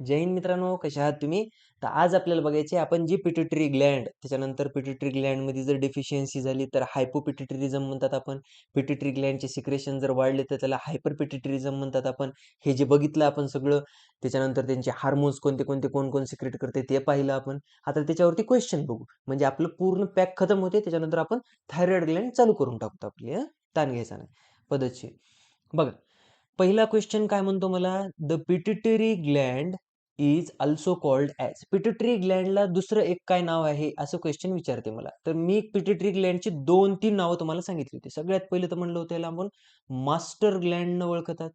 जय हिंद मित्रांनो, कशा आहात तुम्ही? तर आज आपल्याला बघायचे आपण जी पिट्युटरी ग्लँड, त्याच्यानंतर पिट्युटरी ग्लँडमध्ये जर डेफिशियन्सी झाली तर हायपोपिट्युटरिझम म्हणतात आपण. पिट्युटरी ग्लँडचे सिक्रेशन जर वाढले तर त्याला हायपरपिट्युटरिझम म्हणतात आपण. हे जे बघितलं आपण सगळं, त्याच्यानंतर त्यांचे हार्मोन्स कोणते कोणते कोण कोण सिक्रेट करते ते पाहिलं आपण. आता त्याच्यावरती क्वेश्चन बघू. म्हणजे आपलं पूर्ण पॅक खतम होते, त्याच्यानंतर आपण थायरॉइड ग्लँड चालू करून टाकतो आपली. ताण घ्यायचा नाही. पद्धतशीर बघा. पहिला क्वेश्चन काय म्हणतो मला, the pituitary gland is also called as. Pituitary ग्लँडला दुसरं एक काय नाव आहे असं क्वेश्चन विचारते मला. तर मी पिट्युटरी ग्लँडची 2-3 नावं तुम्हाला सांगितली होती. सगळ्यात पहिलं तर म्हणलं होतं याला आपण मास्टर ग्लँडनं ओळखतात.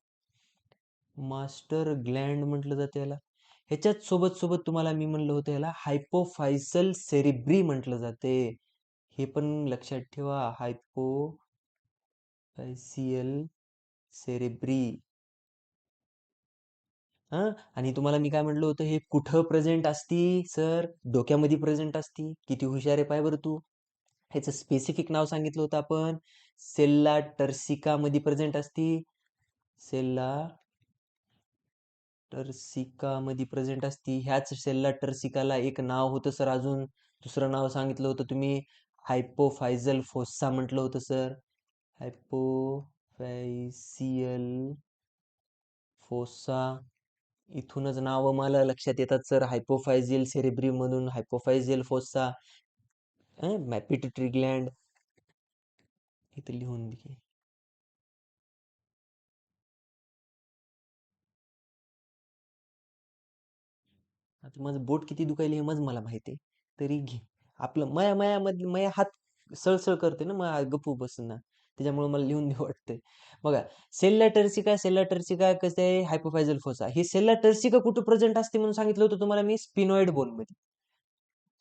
मास्टर ग्लँड म्हटलं जातं याला. ह्याच्याच सोबत सोबत तुम्हाला मी म्हणलं होतं याला हायपोफायसल सेरिब्री म्हटलं जाते. हे पण लक्षात ठेवा, हायपोफायसियल सेरेब्री. हां, आणि तुम्हाला मी काय म्हटलं होतं, हे कुठं प्रेझेंट असती सर? डोक्यामध्ये प्रेझेंट असती. किती हुशार आहे पाय बरं तू. ह्याचं स्पेसिफिक नाव सांगितलं होतं आपण. सेल्ला टर्सिका मध्ये प्रेझेंट असती. सेल्ला टर्सिका मध्ये प्रेझेंट असती. ह्याच सेल्ला टर्सिकाला एक नाव होतं सर अजून. दुसरं नाव सांगितलं होतं तुम्ही. हायपोफायजल फोस्सा म्हटलं होतं सर. हायपोफॅसियल फोसा. इथूनच नाव मला लक्षात येतात सर. हायपोफायजियल सेरेब्री मधून हायपोफायजियल फोसा, पिट्युटरी ग्लँड. इथं लिहून घे. आता माझं बोट किती दुखायले हे मज मला माहिती आहे. तरी घे. आपलं मयामध्ये मया हात सळसळ करते ना, मग गप्पू बस ना. त्याच्यामुळे मला लिहून देऊ वाटतंय. बघा, सेल्ला टर्सिका कसं आहे, हायपोफायजल फोसा. हे सेल्ला टर्सिका कुठं प्रेझेंट असते म्हणून सांगितलं होतं तुम्हाला मी, स्पिनॉइड बोन मध्ये.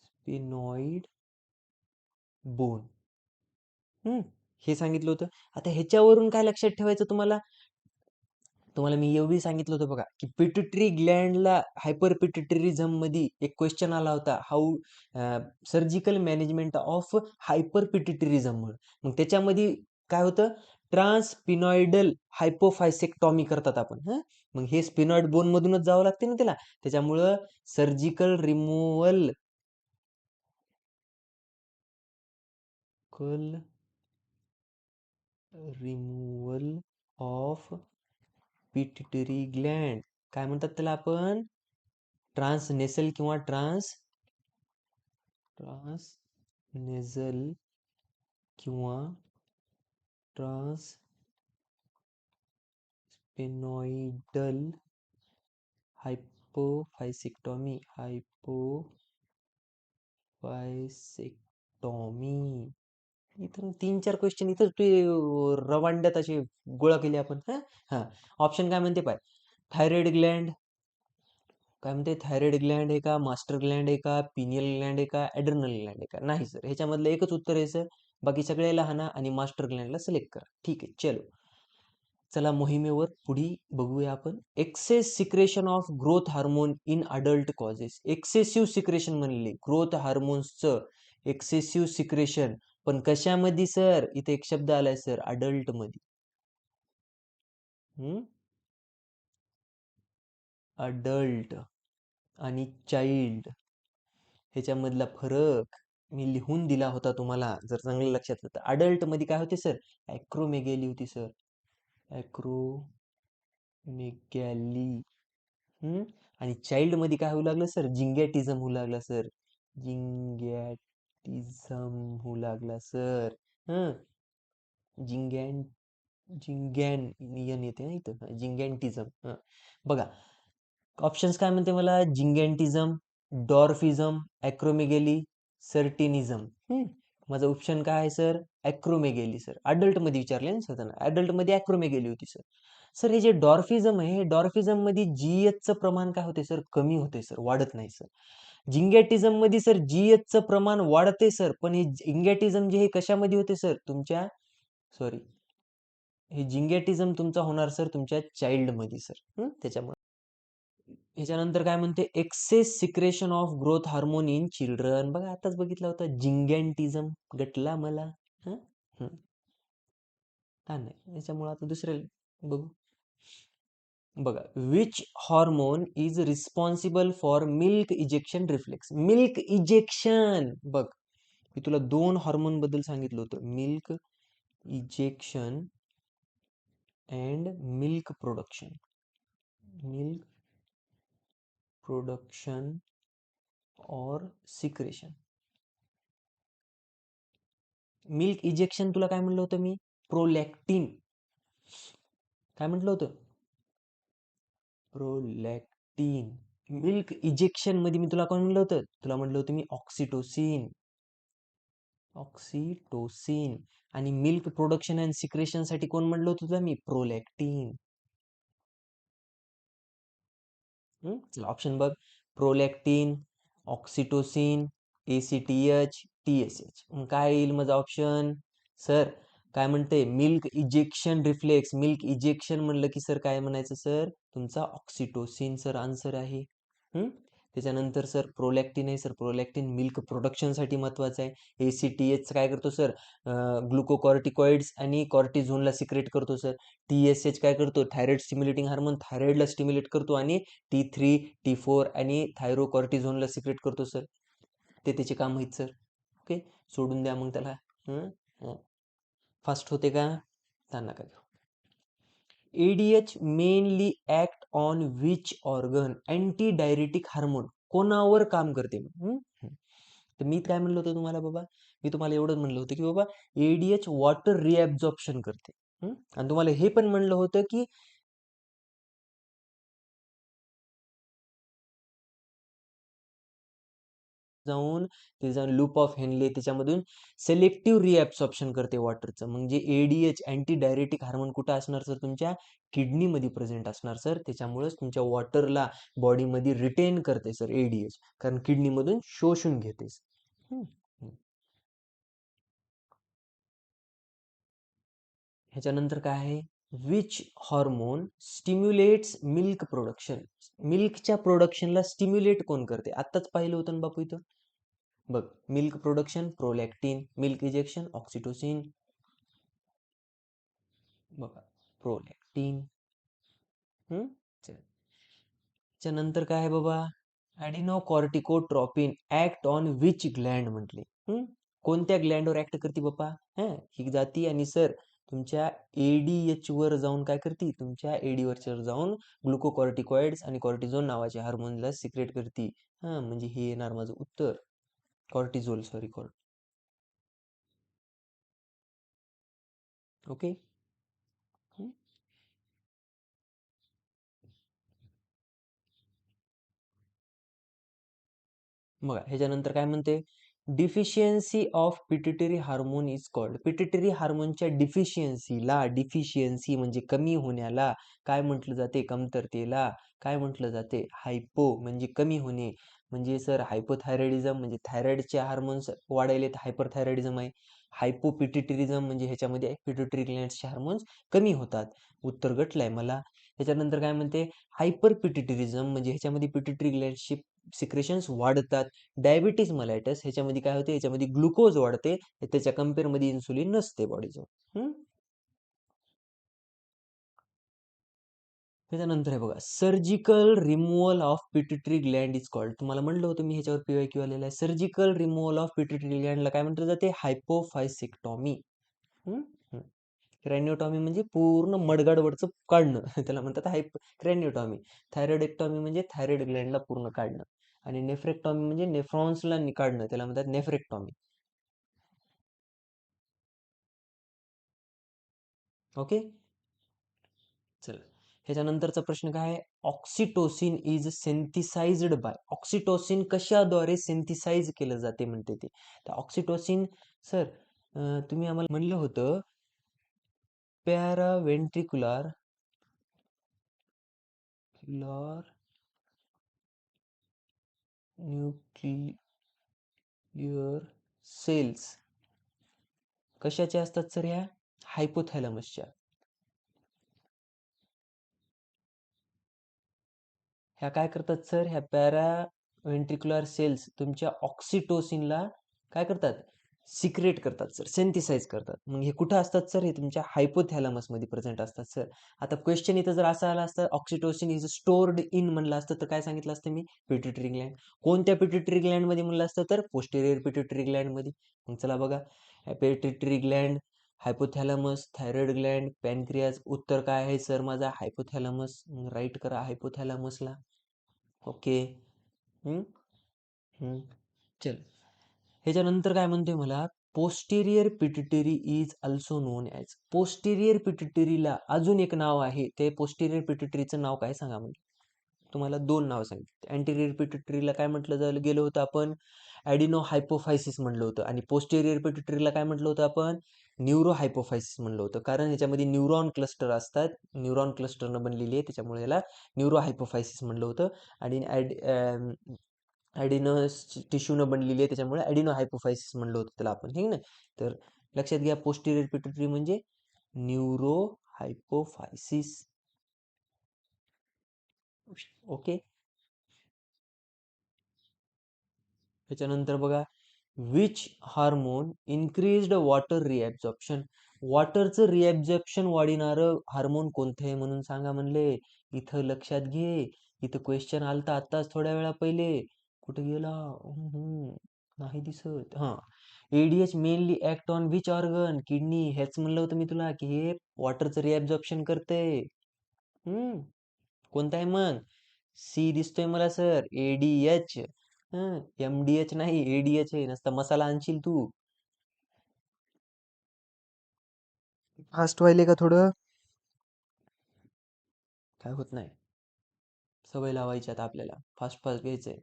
Sphenoid bone. हम्म, हे सांगितलं होतं. आता ह्याच्यावरून काय लक्षात ठेवायचं तुम्हाला, तुम्हाला मी एवढी सांगितलं होतं बघा, की पिट्युटरी ग्लँडला हायपर पिट्युटरिझम मध्ये एक क्वेश्चन आला होता, how surgical management of hyperpituitarism. मग त्याच्यामध्ये काय होतं, ट्रान्सपिनॉइडल हायपोफायसेक्टॉमी करतात आपण. मग हे स्पिनॉइड बोन मधूनच जावं लागते ना त्याला. त्याच्यामुळं surgical removal removal of pituitary Gland काय म्हणतात त्याला आपण, ट्रान्सनेसल किंवा ट्रान्सनेझल किंवा ट्रान्सपेनॉइडल हायपोफायसेक्टॉमी. इथून 3-4 क्वेश्चन इथं ते रवांड्यात असे गोळा केले आपण. हा, ऑप्शन काय म्हणते पाय, थायरॉइड ग्लँड, काय म्हणते, थायरॉइड ग्लँड आहे का, मास्टर ग्लँड आहे का, पिनियल ग्लँड आहे का, ॲड्रिनल ग्लँड आहे का? नाही सर, ह्याच्यामधलं एकच उत्तर आहे सर. बाकी सगळे लहान आणि मास्टर ग्लँडला सिलेक्ट करा. ठीक आहे, चलो. चला मोहिमेवर पुढे बघूया आपण. Excess secretion of growth hormone in adult causes. Excessive secretion म्हणले ग्रोथ हार्मोन्सचं एक्सेसिव्ह सिक्रेशन, पण कशामध्ये सर? इथे एक शब्द आलाय सर, अडल्ट मध्ये. अडल्ट आणि चाइल्ड ह्याच्यामधला फरक मी लिहून दिला होता तुम्हाला, जर चांगलं लक्षात होतं. अडल्ट मध्ये काय होते सर, ॲक्रोमेगॅली होती सर. ॲक्रोमेगॅली. आणि चाइल्ड मध्ये काय होऊ लागलं सर, जिंगॅटिझम होऊ लागला सर. जिंगॅटिझम होऊ लागला सर. हं, जिंगॅन जिंगॅन येते ना इथं, जिंगॅन्टिझम. बघा, ऑप्शन्स काय म्हणते मला, जिंगॅन्टिझम, डॉर्फिझम, ॲक्रोमेगॅली, सर्टिनिझम. माझं ऑप्शन काय आहे सर, ॲक्रोमेगॅली सर. अडल्ट मध्ये विचारले ना सर, अडल्ट मध्ये ॲक्रोमेगॅली होती सर. सर हे जे डॉर्फिझम आहे, हे डॉर्फिझम मध्ये जीएचचं प्रमाण काय होते सर, कमी होते सर, वाढत नाही सर. जिंगॅटिझम मध्ये सर जीएचचं प्रमाण वाढते सर, पण हे जिंगॅटिझम जे हे कशामध्ये होते सर, तुमच्या, सॉरी, हे जिंगॅटिझम तुमचा होणार सर तुमच्या चाइल्ड मध्ये सर. त्याच्यामुळे ह्याच्यानंतर काय म्हणते, excess secretion of growth hormone in children. बघा आताच बघितलं होतं, जिंगॅन्टिझम गटला मला. हं? हं. नाही, याच्यामुळे आता दुसरे बघू. बघा, which hormone is responsible for milk ejection reflex. Milk ejection बघ, मी तुला 2 हार्मोन बद्दल सांगितलं होतं. Milk ejection and milk production. Milk production और सिक्रेशन. मिल्क इजेक्शन तुला काय म्हणलं होतं मी? प्रोलॅक्टिन. काय म्हटलं होतं? प्रोलॅक्टिन. मिल्क इजेक्शन मध्ये मी तुला काय म्हणलं होतं? तुला म्हणलं होतं मी ऑक्सिटोसिन. ऑक्सिटोसिन. आणि मिल्क प्रोडक्शन अँड सिक्रेशन साठी कोण म्हणलं होतं तुला मी? प्रोलॅक्टिन. चला ऑप्शन बघ. Prolactin, oxytocin, ACTH, TSH. मग काय येईल माझा ऑप्शन? सर काय म्हणते? Milk ejection reflex. Milk ejection म्हणलं की सर काय म्हणायचं सर? तुमचा ऑक्सिटोसिन सर आन्सर आहे. त्याच्यानंतर सर प्रोलॅक्टिन आहे सर. प्रोलॅक्टिन मिल्क प्रोडक्शनसाठी महत्वाचं आहे. ACTH काय करतो सर? ग्लुकोकॉर्टिकॉइड्स आणि कॉर्टिझोनला सिक्रेट करतो सर. TSH काय करतो? थायरॉइड स्टिम्युलेटिंग हार्मोन थायरॉइडला स्टिम्युलेट करतो आणि T3, T4 आणि थायरोकॉर्टिझोनला सिक्रेट करतो सर. ते त्याचे काम आहेत सर. ओके, सोडून द्या मग त्याला. फास्ट होते का? ताण नका घेऊ. ADH mainly act on which organ? Anti diuretic hormone कोणावर काम करते? तर मी काय म्हणलं होतं तुम्हाला बाबा? मी तुम्हाला एवढंच म्हणलं होतं की बाबा ADH वॉटर रिॲब्झॉर्प्शन करते. आणि तुम्हाला हे पण म्हणलं होतं की जाऊन ते जाऊन लूप ऑफ हेनले त्याच्यामधून सिलेक्टिव्ह रिॲब्सॉर्प्शन करते वॉटरचं. म्हणजे ADH अँटी डायरेटिक हार्मोन कुठं असणार सर? तुमच्या किडनीमध्ये प्रेझेंट असणार सर. त्याच्यामुळेच तुमच्या वॉटरला बॉडीमध्ये रिटेन करते सर ADH, कारण किडनीमधून शोषून घेते. ह्याच्यानंतर काय आहे? Which hormone stimulates milk production? मिल्कच्या प्रोडक्शनला स्टिम्युलेट कोण करते? आत्ताच पाहिलं होतं ना बापू इथं. बघ, milk production prolactin, milk ejection oxytocin. बघा, प्रोलॅक्टिन. त्यानंतर काय आहे बाबा? Adrenocorticotropin act on which gland म्हटले? कोणत्या ग्लँडवर ऍक्ट करते बाबा? ही जाती आणि सर तुमच्या ADH वर जाऊन काय करते? तुमच्या ADH वर जाऊन ग्लुकोकॉर्टिकॉइड्स आणि कॉर्टिझोन नावाच्या हार्मोनला सिक्रेट करते. म्हणजे हे येणार माझं उत्तर. Cortisol, sorry. ओके. बघा, ह्याच्यानंतर काय म्हणते? Deficiency of pituitary hormone is called. Pituitary हार्मोनच्या डिफिशियन्सी म्हणजे कमी होण्याला काय म्हटलं जाते? कमतरतेला काय म्हटलं जाते? हायपो म्हणजे कमी होणे. म्हणजे सर हायपोथायरॉइडिझम म्हणजे थायरॉइडचे हार्मोन्स वाढायले तर हायपरथायरॉइडिझम आहे. हायपोपिट्युटरिझम म्हणजे ह्याच्यामध्ये पिट्युटरी ग्लँड्सचे हार्मोन्स कमी होतात. उत्तर गटलाय मला. त्याच्यानंतर काय म्हणते? हायपर पिट्युटरिझम म्हणजे ह्याच्यामध्ये पिट्युटरी ग्लँड्सची सिक्रेशन्स वाढतात. डायबिटीज मलायटस ह्याच्यामध्ये काय होते? ह्याच्यामध्ये ग्लुकोज वाढते. त्याच्या कम्पेअरमध्ये इन्सुलिन नसते बॉडीजवळ. त्याच्यानंतर आहे बघा, surgical removal of pituitary gland is called. तुम्हाला म्हणलं होतं मी ह्याच्यावर PYQ आलेला आहे. सर्जिकल रिमूव्हल ऑफ पिट्युटरी ग्लँडला काय म्हटलं जाते? हायपोफायसेक्टॉमी. क्रॅनिओटॉमी म्हणजे पूर्ण मडगाडवरचं काढणं. त्याला म्हणतात क्रॅनिओटॉमी. थायरॉइडेक्टॉमी म्हणजे थायरॉइड ग्लँडला पूर्ण काढणं. आणि नेफ्रेक्टॉमी म्हणजे नेफ्रॉन्सला काढणं. त्याला म्हणतात नेफ्रेक्टॉमी. ओके, चल. ह्याच्यानंतरचा प्रश्न काय आहे? Oxytocin is synthesised by. Oxytocin कशाद्वारे सिंथिसाइज केलं जाते म्हणते ते. तर ऑक्सिटोसिन सर तुम्ही आम्हाला म्हणलं होतं पॅराव्हेंट्रिक्युलर न्यूक्लियर सेल्स कशाच्या असतात सर? ह्या हायपोथॅलॅमसच्या. ह्या काय करतात सर? ह्या पॅराव्हेंट्रिक्युलर सेल्स तुमच्या ऑक्सिटोसिनला काय करतात? सिक्रेट करतात सर, सिंथेसाइज करतात. मग हे कुठं असतात सर? हे तुमच्या हायपोथॅलॅमसमध्ये प्रेझेंट असतात सर. आता क्वेश्चन इथं जर असा आला असता, ऑक्सिटोसिन इज स्टोर्ड इन म्हणलं असतं तर काय सांगितलं असतं मी? Pituitary gland. कोणत्या पिट्युटरी ग्लँडमध्ये म्हणलं असतं तर पोस्टेरियर पिट्युटरी ग्लँडमध्ये. मग चला बघा, pituitary gland, hypothalamus, thyroid gland, pancreas. उत्तर काय आहे सर माझा? हायपोथॅलॅमस. राईट करा हायपोथॅलॅमसला. ओके. हम्म हम्म. चल, ह्याच्यानंतर काय म्हणतोय मला, posterior pituitary is also known as. Posterior पिट्युटरीला अजून एक नाव आहे. ते पोस्टेरियर पिट्युटरीचं नाव काय सांगा म्हणजे? तुम्हाला दोन नाव सांगितली. अँटेरियर पिट्युटरीला काय म्हटलं गेलं होतं आपण? ॲडिनो हायपोफायसिस म्हणलं होतं. आणि पोस्टेरियर पिट्युटरीला काय म्हटलं होतं आपण? न्यूरो हायपोफायसिस म्हणलं होतं. कारण ह्याच्यामध्ये न्यूरॉन क्लस्टर असतात, न्यूरॉन क्लस्टरनं बनलेली आहे, त्याच्यामुळे याला न्यूरो हायपोफायसिस म्हणलं होतं. आणि ॲडिनोस टिश्यूनं बनलेली आहे, त्याच्यामुळे ॲडिनो हायपोफायसिस म्हणलं होतं त्याला आपण, ठीक ना? तर लक्षात घ्या, पोस्टेरियर पिट्युटरी म्हणजे न्यूरो हायपोफायसिस. ओके. त्याच्यानंतर बघा, which hormone increased water reabsorption. वॉटरचं रिॲब्झॉर्प्शन वाढवणारं हार्मोन कोणतं आहे म्हणून सांगा म्हणले. इथं लक्षात घे, इथं क्वेश्चन आलता आत्ताच थोड्या वेळा पहिले. कुठे गेला? नाही दिसत. हां, ADH mainly act on which organ? Kidney. हेच म्हणलं होतं मी तुला की हे वॉटरचं रिॲब्झॉर्प्शन करते. हम्म कोणता आहे मग? सी दिसतोय मला सर, एडीएच. एमडीएच नाही, एडीएच आहे. नसता मसाला आणशील तू. फास्ट व्हायले का थोडं? काय होत नाही, सवय लावायची आता आपल्याला, फास्ट फास्ट घ्यायचंय.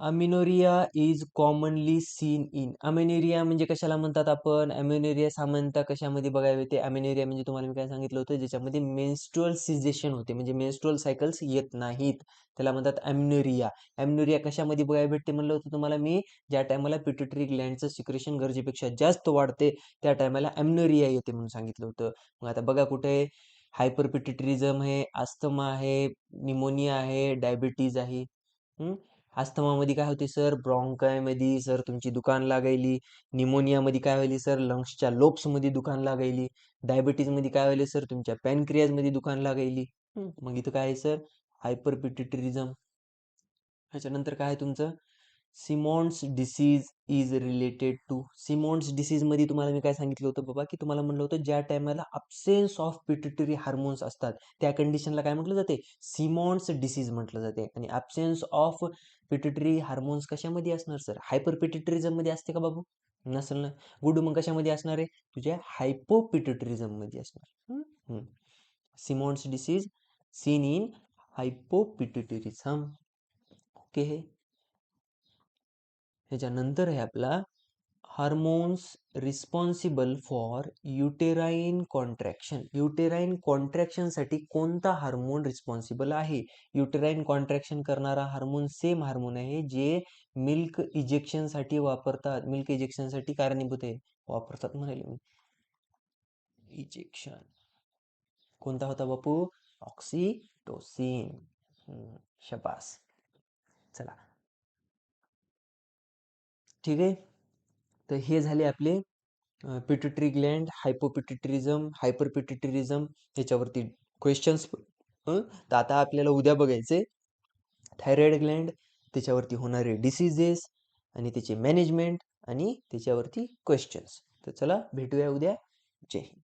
अमिनोरिया इज कॉमनली सीन इन. अमेनेरिया म्हणजे कशाला म्हणतात आपण? अमेनेरिया सामान्यतः कशामध्ये बघायला येते? अमेनेरिया म्हणजे तुम्हाला मी काय सांगितलं होतं, ज्याच्यामध्ये मेन्स्ट्रुअल सिजेशन होते, म्हणजे मेन्स्ट्रुअल सायकल्स येत नाहीत, त्याला म्हणतात अमेनेरिया. अमेनेरिया कशामध्ये बघायला भेटते म्हणलं होतं तुम्हाला मी? ज्या टायमाला पिट्युटरी ग्लँडचं सिक्रेशन गरजेपेक्षा जास्त वाढते त्या टायमाला अमेनेरिया येते म्हणून सांगितलं होतं. मग आता बघा कुठे हायपर पिट्युटरिझम आहे, अस्थमा आहे, निमोनिया आहे, डायबिटीज आहे. अस्थमामध्ये काय होते सर? ब्रॉन्कायमध्ये सर तुमची दुकान लागायली. निमोनियामध्ये काय व्हायली सर? लंग्सच्या लोब्समध्ये दुकान लागायली. डायबिटीजमध्ये काय व्हायले सर? तुमच्या पॅनक्रियाजमध्ये दुकान लागायली. मग इथं काय आहे सर? हायपरपिट्युटरिझम. ह्याच्यानंतर काय आहे तुमचं? Simmonds disease is related to. Simmonds disease मध्ये तुम्हाला मी काय सांगितलं होतं बाबा, की तुम्हाला म्हणलं होतं ज्या टायमाला अब्सेन्स ऑफ पिट्युटरी हार्मोन्स असतात त्या कंडिशनला काय म्हटलं जाते? सिमॉन्स डिसीज म्हटलं जाते. आणि अब्सेन्स ऑफ पिट्युटरी हार्मोन्स कशामध्ये असणार सर? हायपर पिट्युटरिझम मध्ये असते का बाबू? नसेल ना. गुड, मग कशामध्ये असणार आहे? तुझ्या हायपोपिट्युटरिझम मध्ये असणार. Simons disease seen in हायपोपिट्युटरिझम. Okay. ह्याच्यानंतर आहे आपला हार्मोन्स रिस्पॉन्सिबल फॉर युटेराईन कॉन्ट्रॅक्शन. युटेराईन कॉन्ट्रॅक्शनसाठी कोणता हार्मोन रिस्पॉन्सिबल आहे? युटेराईन कॉन्ट्रॅक्शन करणारा हार्मोन सेम हार्मोन आहे जे मिल्क इजेक्शनसाठी वापरतात, मिल्क इजेक्शनसाठी कारणीभूत आहे, वापरतात म्हणाले मी. इजेक्शन कोणता होता बापू? ऑक्सिटोसिन. शबास. चला, ठीक आहे. तर हे झाले आपले पिट्युटरी ग्लँड, हायपोपिट्युटरिझम, हायपरपिट्युटरिझम ह्याच्यावरती क्वेश्चन्स. तर आता आपल्याला उद्या बघायचे थायरॉइड ग्लँड, त्याच्यावरती होणारे डिसीजेस आणि त्याचे मॅनेजमेंट आणि त्याच्यावरती क्वेश्चन्स. तर चला भेटूया उद्या. जय हिंद.